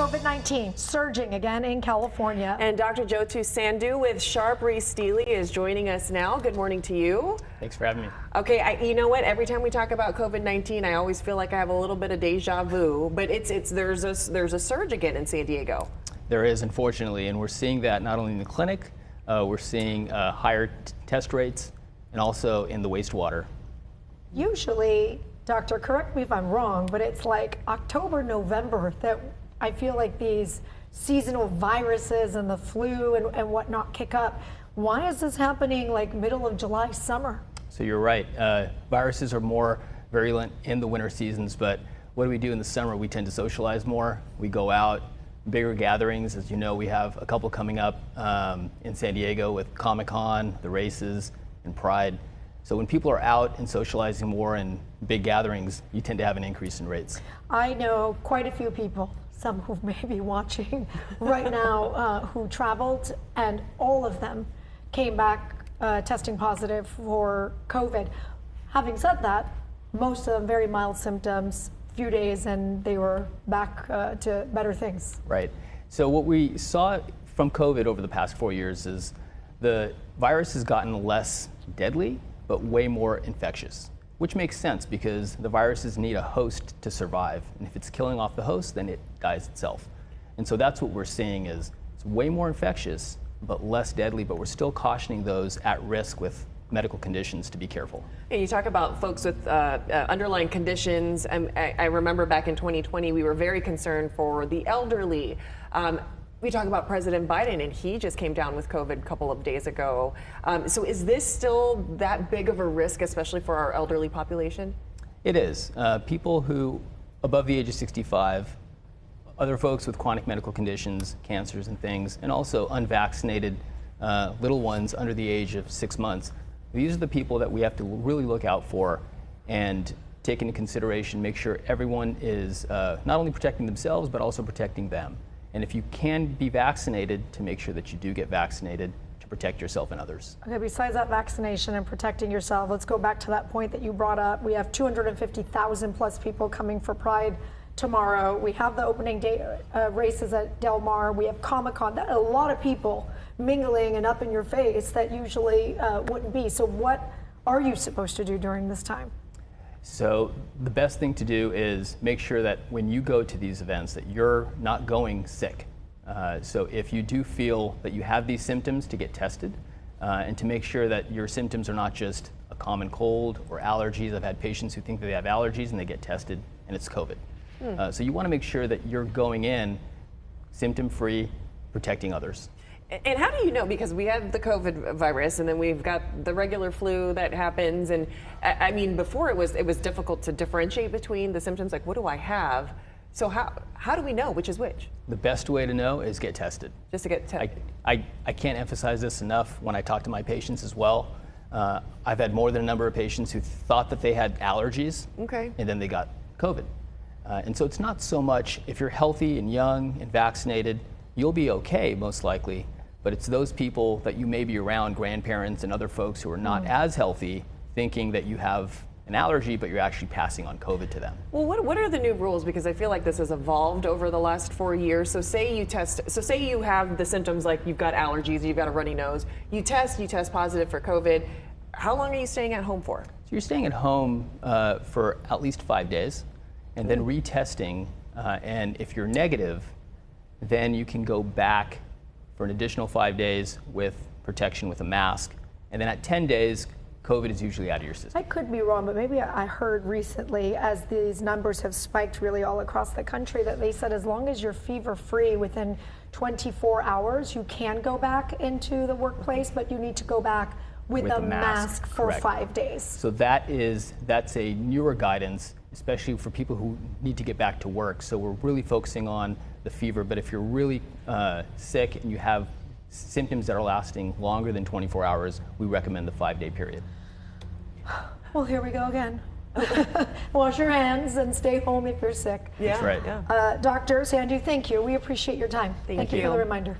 COVID-19 surging again in California. And Dr. Jyotu Sandhu with Sharp Reese-Steely is joining us now. Good morning to you. Thanks for having me. Okay, you know what? Every time we talk about COVID-19, I always feel like I have a little bit of deja vu. But there's a surge again in San Diego. There is, unfortunately, and we're seeing that not only in the clinic, we're seeing higher test rates, and also in the wastewater. Usually, doctor, correct me if I'm wrong, but it's like October, November that I feel like these seasonal viruses and the flu and whatnot kick up. Why is this happening like middle of July, summer? So you're right. Viruses are more virulent in the winter seasons, but what do we do in the summer? We tend to socialize more. We go out, bigger gatherings. As you know, we have a couple coming up in San Diego with Comic-Con, the races, and Pride. So when people are out and socializing more in big gatherings, you tend to have an increase in rates. I know quite a few people, some who may be watching right now, who traveled, and all of them came back testing positive for COVID. Having said that, most of them very mild symptoms, few days, and they were back to better things. Right. So what we saw from COVID over the past 4 years is the virus has gotten less deadly, but way more infectious, which makes sense because the viruses need a host to survive. And if it's killing off the host, then it dies itself. And so that's what we're seeing is it's way more infectious, but less deadly, but we're still cautioning those at risk with medical conditions to be careful. And you talk about folks with underlying conditions. I remember back in 2020, we were very concerned for the elderly. We talk about President Biden, and he just came down with COVID a couple of days ago. So is this still that big of a risk, especially for our elderly population? It is. People who above the age of 65, other folks with chronic medical conditions, cancers and things, and also unvaccinated little ones under the age of 6 months. These are the people that we have to really look out for and take into consideration, make sure everyone is not only protecting themselves, but also protecting them. And if you can be vaccinated, to make sure that you do get vaccinated to protect yourself and others. Okay, besides that vaccination and protecting yourself, let's go back to that point that you brought up. We have 250,000 plus people coming for Pride tomorrow. We have the opening day races at Del Mar. We have Comic-Con. A lot of people mingling and up in your face that usually wouldn't be. So what are you supposed to do during this time? So the best thing to do is make sure that when you go to these events that you're not going sick. So if you do feel that you have these symptoms, to get tested and to make sure that your symptoms are not just a common cold or allergies. I've had patients who think that they have allergies and they get tested and it's COVID. So you want to make sure that you're going in symptom-free, protecting others. And how do you know? Because we have the COVID virus, and then we've got the regular flu that happens. And I mean, before it was difficult to differentiate between the symptoms. Like, what do I have? So how do we know which is which? The best way to know is get tested. Just to get tested. I can't emphasize this enough when I talk to my patients as well. I've had more than a number of patients who thought that they had allergies, okay, and then they got COVID. And so it's not so much if you're healthy and young and vaccinated, you'll be okay most likely. But it's those people that you may be around, grandparents and other folks who are not as healthy, thinking that you have an allergy, but you're actually passing on COVID to them. Well, what are the new rules? Because I feel like this has evolved over the last 4 years. So say you have the symptoms like you've got allergies, you've got a runny nose, you test positive for COVID. How long are you staying at home for? So you're staying at home for at least 5 days, and then retesting. And if you're negative, then you can go back for an additional 5 days with protection with a mask. And then at 10 days, COVID is usually out of your system. I could be wrong, but maybe I heard recently, as these numbers have spiked really all across the country, that they said as long as you're fever-free within 24 hours, you can go back into the workplace, but you need to go back with a mask for correct. 5 days. So that's a newer guidance, especially for people who need to get back to work. So we're really focusing on the fever, but if you're really sick and you have symptoms that are lasting longer than 24 hours, we recommend the 5-day period. Well, here we go again. Wash your hands and stay home if you're sick. Yeah. That's right. Yeah. Dr. Sandhu, thank you. We appreciate your time. Thank you you for the reminder.